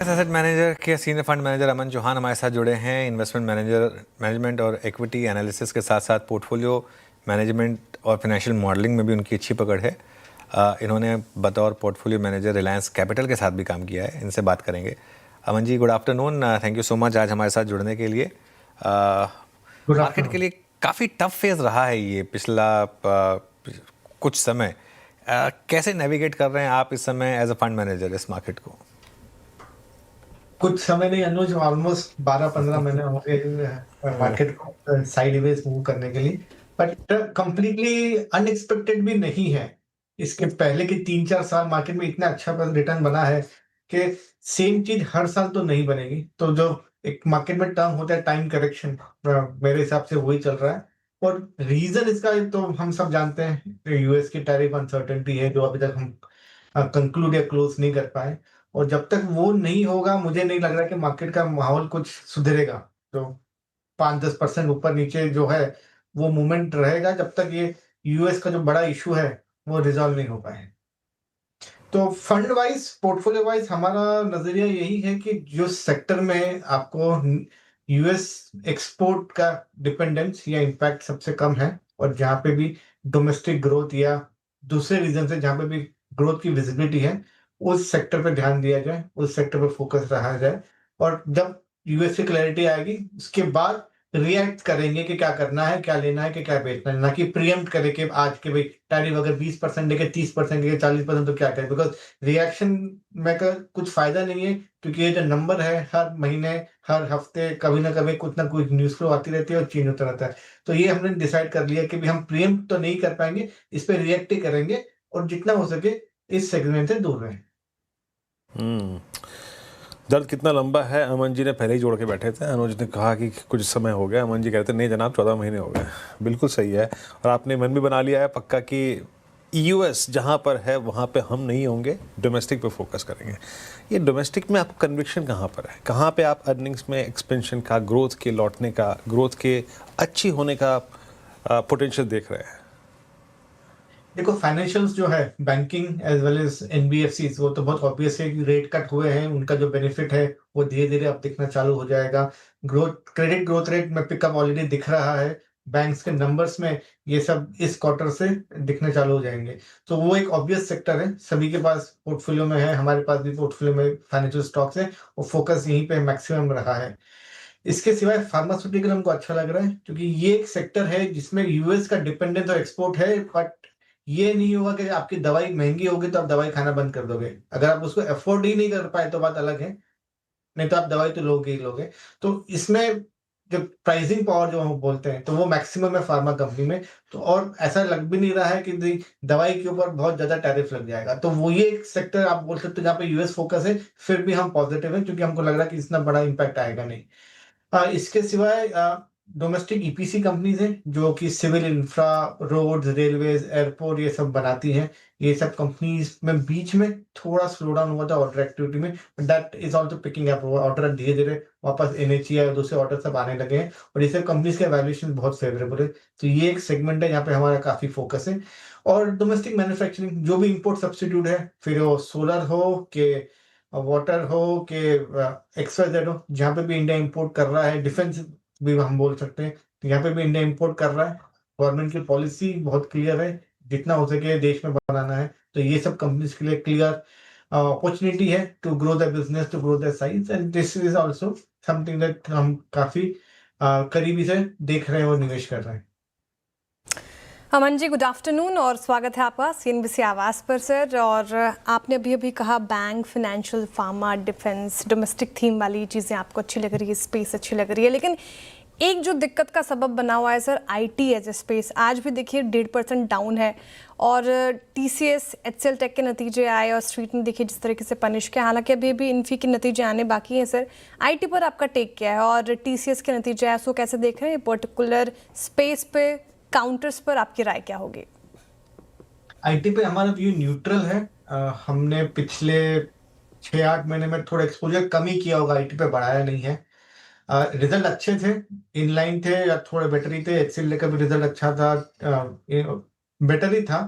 Asset manager के senior fund manager अमन चौहान हमारे साथ जुड़े हैं। इन्वेस्टमेंट मैनेजमेंट और इक्विटी एनालिसिस के साथ साथ पोर्टफोलियो मैनेजमेंट और फाइनेंशियल मॉडलिंग में भी उनकी अच्छी पकड़ है। इन्होंने बतौर पोर्टफोलियो मैनेजर रिलायंस कैपिटल के साथ भी काम किया है। इनसे बात करेंगे। Aman ji, good afternoon. Thank you so much आज हमारे साथ जुड़ने के लिए। गुड मार्केट के आफ्टरनून। लिए काफ़ी टफ फेज रहा है ये पिछला कुछ समय। कैसे नेविगेट कर रहे हैं आप इस समय एज अ फंड मैनेजर इस मार्केट को? कुछ समय नहीं अनुज, ऑलमोस्ट 12-15 महीने हो गए मार्केट को साइडवेज मूव करने के लिए। बट कंप्लीटली अनएक्सपेक्टेड भी नहीं है। इसके पहले के 3-4 साल मार्केट में इतना अच्छा रिटर्न बना है कि सेम चीज हर साल तो नहीं बनेगी। तो जो एक मार्केट में टर्म होता है टाइम करेक्शन, मेरे हिसाब से वही चल रहा है। और रीजन इसका तो हम सब जानते हैं, यूएस की टैरिफ अनसर्टेनिटी है जो अभी तक हम कंक्लूड या क्लोज नहीं कर पाए। और जब तक वो नहीं होगा मुझे नहीं लग रहा कि मार्केट का माहौल कुछ सुधरेगा। तो 5-10% ऊपर नीचे जो है वो मूवमेंट रहेगा जब तक ये यूएस का जो बड़ा इशू है वो रिजॉल्व नहीं हो पाए। तो फंड वाइज, पोर्टफोलियो वाइज हमारा नजरिया यही है कि जो सेक्टर में आपको यूएस एक्सपोर्ट का डिपेंडेंस या इम्पैक्ट सबसे कम है, और जहां पे भी डोमेस्टिक ग्रोथ या दूसरे रीजन से जहां पे भी ग्रोथ की विजिबिलिटी है, उस सेक्टर पे ध्यान दिया जाए, उस सेक्टर पे फोकस रहा जाए। और जब यूएस की क्लैरिटी आएगी उसके बाद रिएक्ट करेंगे कि क्या करना है, क्या लेना है, कि क्या बेचना है, ना कि प्रीएम्प्ट करे कि आज के भाई टैरिफ अगर 20% के 30% के 40% तो क्या करें। बिकॉज रिएक्शन में का कुछ फायदा नहीं है, क्योंकि ये जो नंबर है हर महीने हर हफ्ते कभी ना कुछ न्यूज फ्लो आती रहती है और चेंज होता रहता है। तो ये हमने डिसाइड कर लिया कि भी हम प्रीएम्प्ट तो नहीं कर पाएंगे, इस पे रिएक्ट ही करेंगे और जितना हो सके इस सेगमेंट से दूर रहें। दर्द कितना लंबा है अमन जी ने पहले ही जोड़ के बैठे थे। अनुज ने कहा कि कुछ समय हो गया, अमन जी कहते नहीं जनाब 14 महीने हो गए। बिल्कुल सही है। और आपने मन भी बना लिया है पक्का कि यूएस जहाँ पर है वहाँ पे हम नहीं होंगे, डोमेस्टिक पे फोकस करेंगे। ये डोमेस्टिक में आपको कन्विक्शन कहाँ पर है? कहाँ पे आप अर्निंग्स में एक्सपेंशन का, ग्रोथ के लौटने का, ग्रोथ के अच्छी होने का पोटेंशियल देख रहे हैं? देखो, फाइनेंशियल्स जो है, banking as well as NBFC, वो तो बहुत ऑब्वियस है कि रेट कट हुए हैं, उनका जो बेनिफिट है वो धीरे धीरे अब दिखना चालू हो जाएगा। ग्रोथ, क्रेडिट ग्रोथ रेट में पिकअप ऑलरेडी दिख रहा है। बैंक्स के नंबर्स में ये सब इस क्वार्टर से दिखने चालू हो जाएंगे। तो वो एक ऑब्वियस सेक्टर है, सभी के पास पोर्टफोलियो में है, हमारे पास भी पोर्टफोलियो में फाइनेंशियल स्टॉक्स है, और फोकस यहीं पे मैक्सिमम रहा है। इसके सिवाय फार्मास्यूटिकल हमको अच्छा लग रहा है, क्योंकि ये एक सेक्टर है जिसमें यूएस का डिपेंडेंस और एक्सपोर्ट है। बट ये नहीं होगा कि आपकी दवाई महंगी होगी तो आप दवाई खाना बंद कर दोगे। अगर आप उसको अफोर्ड ही नहीं कर पाए तो बात अलग है, नहीं तो आप दवाई तो लोगे ही लोगे। तो इसमें जो प्राइसिंग पावर जो हम बोलते हैं, तो वो मैक्सिमम है फार्मा कंपनी में। तो और ऐसा लग भी नहीं रहा है कि दवाई के ऊपर बहुत ज्यादा टैरिफ लग जाएगा। तो वो ये एक सेक्टर आप बोल सकते हो जहाँ पे यूएस फोकस है। फिर भी हम पॉजिटिव है, क्योंकि हमको लग रहा है कि इतना बड़ा इम्पैक्ट आएगा नहीं। इसके सिवाय डोमेस्टिक ईपीसी कंपनीज हैं जो कि civil infra, roads, railways, airport ये सब बनाती हैं। ये सब कंपनीज में बीच में थोड़ा स्लो डाउन हुआ था ऑर्डर एक्टिविटी में, but that is also picking up. Order धीरे धीरे वापस एनएचए और दूसरे ऑर्डर सब आने लगे हैं, और ये सब कंपनीज के वैल्यूएशन बहुत फेवरेबल है। तो ये एक सेगमेंट है यहाँ पे हमारा काफी फोकस है। और डोमेस्टिक मैन्युफैक्चरिंग, जो भी इंपोर्ट सब्स्टिट्यूट है, फिर वो सोलर हो के वाटर हो के एक्सवाइजेड हो, जहाँ पे भी इंडिया इंपोर्ट कर रहा है, डिफेंस भी हम बोल सकते हैं, तो यहाँ पे भी इंडिया इंपोर्ट कर रहा है। गवर्नमेंट की पॉलिसी बहुत क्लियर है, जितना हो सके देश में बनाना है। तो ये सब कंपनीज के लिए क्लियर अपॉर्चुनिटी है to grow the business, to grow the size, and this is also something that हम काफी करीबी से देख रहे हैं और निवेश कर रहे हैं। अमन जी, गुड आफ्टरनून और स्वागत है आपका सीएनबीसी आवाज़ पर सर। और आपने अभी अभी कहा bank, financial, pharma, defence, domestic theme वाली चीज़ें आपको अच्छी लग रही है, स्पेस अच्छी लग रही है। लेकिन एक जो दिक्कत का सबब बना हुआ है sir, IT as a space, आज भी देखिए 1.5% डाउन है। और टीसीएस, एचसीएल टेक के नतीजे आए और स्ट्रीट ने देखिए जिस तरीके से पनिश किया। हालांकि अभी अभी इन्फी के नतीजे आने बाकी हैं सर। आईटी पर आपका टेक क्या है, और टीसीएस के नतीजे आए सो कैसे देख रहे हैं? पर्टिकुलर स्पेस पे, काउंटर्स पर आपकी राय क्या होगी? आईटी पे हमारा व्यू न्यूट्रल है। हमने पिछले 6-8 महीने में थोड़ा एक्सपोजर कम ही किया होगा, आईटी पे बढ़ाया नहीं है। रिजल्ट अच्छे थे, इनलाइन थे या थोड़े बेटर ही थे। एक्सेल का भी रिजल्ट अच्छा था, बेटर ही था।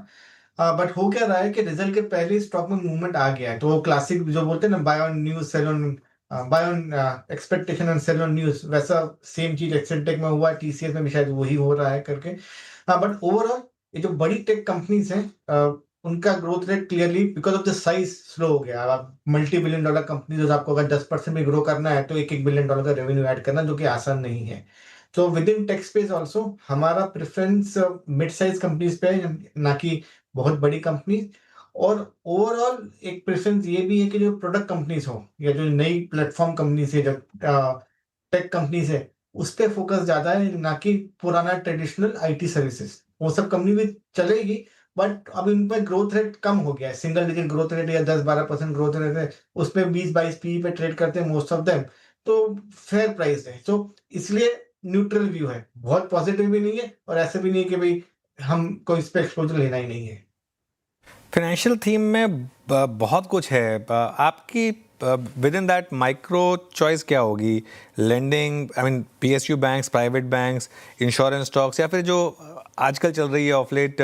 बट हो क्या रहा है कि रिजल्ट के पहले स्टॉक में मूवमेंट आ गया है, तो वो क्लासिक जो बोलते हैं ना, buy on news sell on, buy on expectation and sell on news, वैसा सेम चीज एक्सेल टेक में हुआ, टीसीएस में भी शायद वही हो रहा है करके। बट ओवरऑल ये जो बड़ी टेक कंपनीज हैं, उनका growth rate clearly because of the size slow हो गया। अब मल्टी बिलियन डॉलर कंपनी, आपको अगर 10% भी ग्रो करना है तो एक बिलियन डॉलर का रेवेन्यू ऐड करना, जो कि आसान नहीं है। तो with in tech space also हमारा प्रेफरेंस मिड साइज कंपनीज पे है, ना कि बहुत बड़ी कंपनी। और ओवरऑल एक प्रेफरेंस ये भी है कि जो प्रोडक्ट कंपनीज हो या जो नई प्लेटफॉर्म कंपनीज है, जो टेक कंपनीज है, उस पे फोकस ज्यादा है, ना कि पुराना ट्रेडिशनल आईटी सर्विसेज। वो सब कंपनी भी चलेगी, बट अब इनमें ग्रोथ रेट कम हो गया है, सिंगल डिजिट ग्रोथ रेट या 10-12% ग्रोथ रेट है, उसमें 20-22 पी पे ट्रेड करते हैं मोस्ट ऑफ देम। तो फेयर प्राइस है, तो इसलिए न्यूट्रल व्यू है, बहुत पॉजिटिव भी नहीं है और ऐसे भी नहीं है कि भाई हम कोई इस पे एक्सपोजर लेना ही नहीं है। फाइनेंशियल थीम में बहुत कुछ है, आपकी with in that micro choice क्या होगी? Lending, I mean PSU banks, private banks, insurance stocks, या फिर जो आजकल चल रही है ऑफ लेट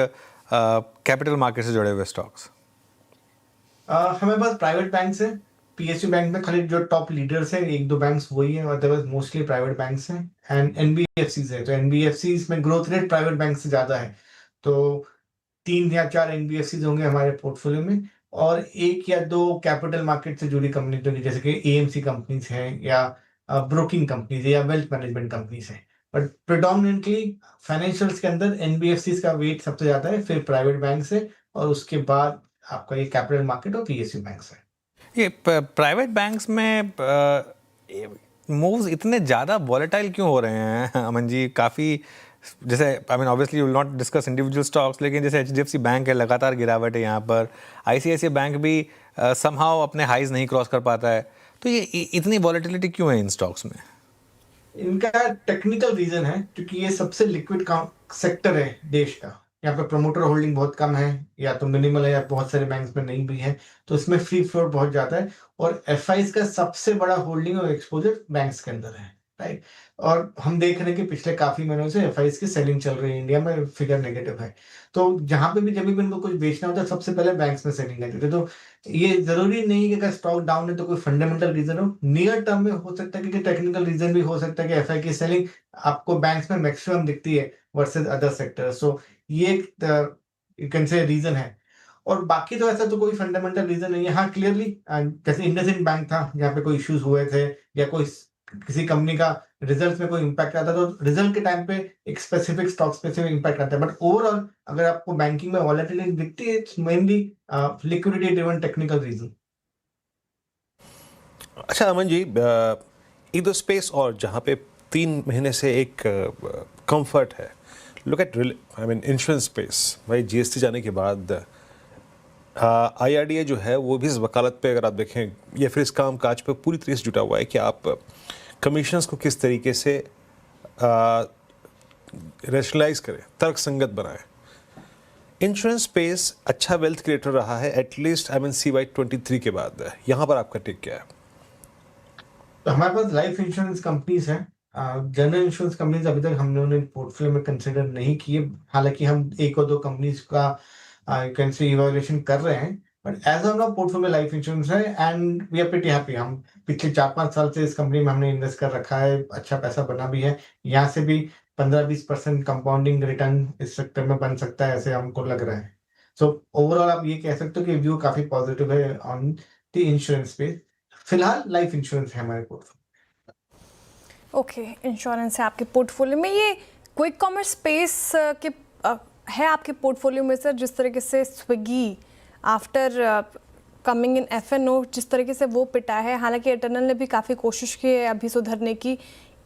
कैपिटल मार्केट से जुड़े हुए स्टॉक्स? हमें पास प्राइवेट बैंक्स है। पीएसयू बैंक में खाली जो टॉप लीडर्स हैं, एक दो बैंक्स वही है, अदरवाइज मोस्टली प्राइवेट बैंक्स हैं। एंड एनबीएफसीज है, तो एनबीएफसीज में ग्रोथ रेट प्राइवेट बैंक से ज्यादा है। तो 3 या 4 एनबीएफसीज होंगे हमारे पोर्टफोलियो में, और 1 या 2 कैपिटल मार्केट से जुड़ी कंपनी, तो जैसे कि एएमसी कंपनीज हैं, या ब्रोकिंग कंपनीज है, या वेल्थ मैनेजमेंट कंपनीज हैं। बट प्रिडोमिनेंटली फाइनेंशियल्स के अंदर एनबीएफसीज का वेट सबसे ज्यादा है, फिर प्राइवेट बैंक है, और उसके बाद आपका ये कैपिटल मार्केट और पीएसयू बैंक्स है। ये प्राइवेट बैंक्स में मूव्स इतने ज़्यादा वॉलेटाइल क्यों हो रहे हैं अमन जी? काफ़ी, जैसे I mean obviously will not discuss individual stocks, लेकिन जैसे एचडीएफसी बैंक है, लगातार गिरावट है यहाँ पर। आईसीआईसीआई बैंक भी समहाउ अपने हाइज नहीं क्रॉस कर पाता है। तो ये इतनी वॉलेटिलिटी क्यों है इन स्टॉक्स में? इनका टेक्निकल रीजन है, क्योंकि ये सबसे लिक्विड सेक्टर है देश का। यहाँ पे प्रमोटर होल्डिंग बहुत कम है, या तो मिनिमल है, या बहुत सारे बैंक्स में नहीं भी है, तो इसमें फ्री फ्लोट बहुत ज्यादा है। और एफआईज का सबसे बड़ा होल्डिंग और एक्सपोजर बैंक्स के अंदर है, राइट। और हम देख रहे हैं कि पिछले काफी महीनों से एफआईज की सेलिंग चल रही है इंडिया में, फिगर नेगेटिव है। तो जहां पे भी जब भी इनको कुछ बेचना होता है, सबसे पहले बैंक्स में सेलिंग करते थे। तो ये जरूरी नहीं कि अगर स्टॉक डाउन है तो कोई फंडामेंटल रीजन हो, नियर टर्म में हो सकता है कि टेक्निकल रीजन भी हो सकता है कि एफआई की सेलिंग आपको बैंक्स में मैक्सिमम दिखती है वर्सेस अदर सेक्टर। सो ये एक यू कैन से रीजन है। और बाकी तो ऐसा तो कोई फंडामेंटल रीजन नहीं है। हाँ, क्लियरली जैसे इंडसइंड बैंक था, जहाँ पे कोई इश्यूज हुए थे, या कोई किसी कंपनी का रिजल्ट में कोई इम्पैक्ट आता है, तो रिजल्ट के टाइम पे एक स्पेसिफिक स्टॉक स्पेसिफिक इम्पैक्ट आता है। बट ओवरऑल अगर आपको बैंकिंग में वॉलेटिलिटी दिखती है, it's mainly liquidity driven technical reason. अच्छा अमन जी, एक दो स्पेस और जहाँ पे 3 महीने से एक कंफर्ट है, look at I mean insurance space. भाई जीएसटी जाने के बाद आईआरडीए जो है वो भी इस वकालत पे, अगर आप देखें, या फिर इस काम काज पे पूरी तरीके से जुटा हुआ है कि आप कमीशंस को किस तरीके से रेशनलाइज करें, तर्क संगत बनाएं। इंश्योरेंस स्पेस अच्छा वेल्थ क्रिएटर रहा है एटलीस्ट आई मीन CY23 के बाद। यहाँ पर आपका टेक क्या है? तो हमारे पास लाइफ इंश्योरेंस कंपनीज हैं। जनरल इंश्योरेंस कंपनीज अभी तक हम लोगों ने पोर्टफोलियो में कंसिडर नहीं किए, हालांकि हम 1 और 2 कंपनीज का कैन से इवैल्यूएशन कर रहे हैं। But as of now portfolio में लाइफ इंश्योरेंस है, and we are pretty happy. हम पिछले 4-5 साल से इस कंपनी में हमने इन्वेस्ट कर रखा है, अच्छा पैसा बना भी है। यहाँ से भी 15-20% कंपाउंडिंग रिटर्न इस सेक्टर में बन सकता है, ऐसे हमको लग रहा है। सो ओवरऑल आप ये कह सकते हो कि व्यू काफी पॉजिटिव है ऑन द इंश्योरेंस पे। फिलहाल लाइफ इंश्योरेंस है हमारे पोर्टफोलियो। ओके, इंश्योरेंस है आपके पोर्टफोलियो में। ये क्विक कॉमर्स स्पेस के है आपके पोर्टफोलियो में सर, जिस तरीके से Swiggy after coming in FNO जिस तरीके से वो पिटा है, हालांकि एटर्नल ने भी काफ़ी कोशिश की है अभी सुधरने की,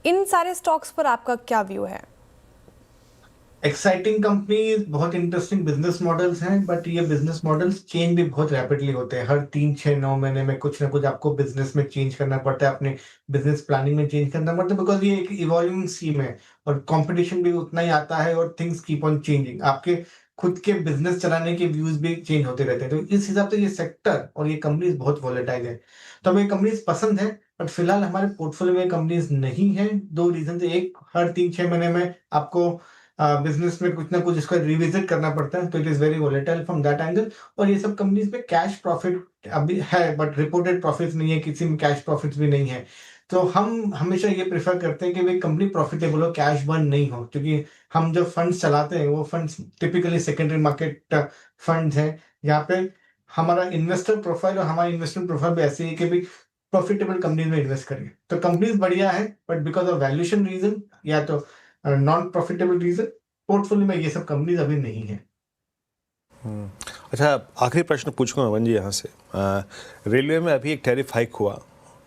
इन सारे स्टॉक्स पर आपका क्या व्यू है? एक्साइटिंग कंपनी, बहुत इंटरेस्टिंग बिजनेस मॉडल्स हैं, बट ये बिजनेस मॉडल्स चेंज भी बहुत रैपिडली होते हैं। हर 3-6-9 महीने में कुछ ना कुछ आपको बिजनेस में चेंज करना पड़ता है, अपने बिजनेस प्लानिंग में चेंज करना पड़ता है, बिकॉज ये एक इवॉल्विंग स्कीम है और कंपटीशन भी उतना ही आता है, और थिंग्स कीप ऑन चेंजिंग। आपके खुद के बिजनेस चलाने के व्यूज भी चेंज होते रहते हैं। तो इस हिसाब से ये सेक्टर और ये कंपनीज बहुत वॉलेटाइल है। तो हमें कंपनीज पसंद है, बट फिलहाल हमारे पोर्टफोलियो में कंपनीज नहीं है। 2 रीजन से, एक, हर 3-6 महीने में आपको बिजनेस में कुछ ना कुछ इसको रिविजिट करना पड़ता है, तो it is very volatile from that angle. और ये सब कंपनीज में कैश प्रॉफिट अभी है, बट रिपोर्टेड प्रॉफिट नहीं है, किसी में कैश प्रॉफिट भी नहीं है। तो हम हमेशा ये प्रेफर करते हैं कि भाई कंपनी प्रॉफिटेबल हो, कैश बर्न नहीं हो, क्योंकि हम जो फंड्स चलाते हैं वो funds typically secondary market funds हैं, यहाँ पे हमारा इन्वेस्टर प्रोफाइल और हमारा इन्वेस्टमेंट प्रोफाइल भी ऐसी है कि भाई प्रॉफिटेबल कंपनीज में इन्वेस्ट करिए। तो कंपनीज बढ़िया है, but because of valuation reason या तो नॉन प्रॉफिटेबल रीजन पोर्टफोलियो में ये सब कंपनीज अभी नहीं है। अच्छा, आखिरी प्रश्न पूछूंगा अमन जी यहाँ से। रेलवे में अभी एक टैरिफ हाइक हुआ,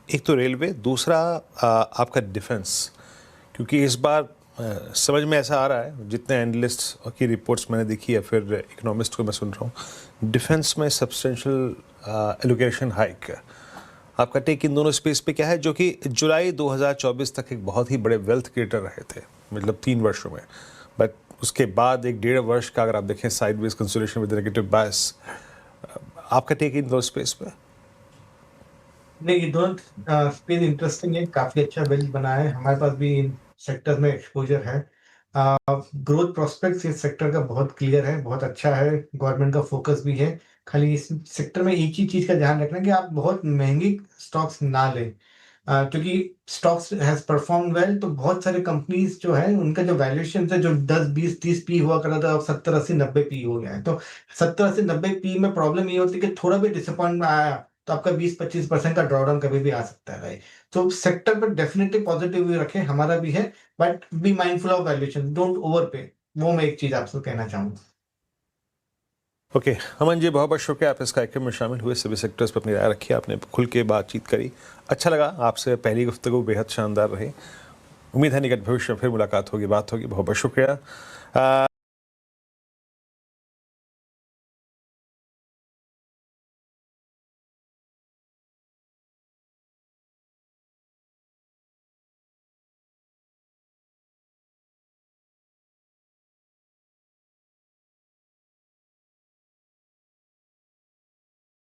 एक तो रेलवे, दूसरा आपका डिफेंस, क्योंकि इस बार समझ में ऐसा आ रहा है, जितने एनालिस्ट की रिपोर्ट्स मैंने देखी है, फिर इकोनॉमिस्ट को मैं सुन रहा हूँ, डिफेंस में सब्सटेंशियल एलोकेशन हाइक। आपका टेक इन दोनों स्पेस पे क्या है, जो कि जुलाई 2024 तक एक बहुत ही बड़े वेल्थ क्रिएटर रहे थे, मतलब 3 वर्षों में, बट उसके बाद एक 1.5 वर्ष का अगर आप देखें साइडवेज कंसोलिडेशन विद नेगेटिव बायस। आपका टेक इन दोनों स्पेस पे? नहीं, ये दोनों स्पेस इंटरेस्टिंग है, काफी अच्छा वेल्थ बना है, हमारे पास भी इन सेक्टर में एक्सपोजर है। ग्रोथ प्रोस्पेक्ट्स इस सेक्टर का बहुत क्लियर है, बहुत अच्छा है, गवर्नमेंट का फोकस भी है। खाली इस सेक्टर में एक ही चीज का ध्यान रखना कि आप बहुत महंगी स्टॉक्स ना लें, क्योंकि स्टॉक्स हैज परफॉर्म वेल, तो बहुत सारे कंपनीज जो है उनका जो वैल्यूएशन है, जो 10 20 30 पी हुआ करता था, अब 70 80 90 पी हो गया है। तो 70 80 90 पी में प्रॉब्लम ये होती है कि थोड़ा भी डिसअपॉइंटमेंट आया तो आपका 20-25% का ड्रॉडाउन कभी भी आ सकता है भाई। तो सेक्टर पर डेफिनेटली पॉजिटिव व्यू रखें, हमारा भी है, but be mindful of valuation, don't over पे। वो मैं एक चीज आपसे कहना चाहूंगा। ओके, अमन जी, बहुत बहुत शुक्रिया, आप इस कार्यक्रम में शामिल हुए, सभी सेक्टर्स पर अपनी राय रखी, आपने खुल के बातचीत करी, अच्छा लगा आपसे। पहली गुफ्तगू बेहद शानदार रही। उम्मीद है निकट भविष्य में फिर मुलाकात होगी, बात होगी। बहुत बहुत शुक्रिया।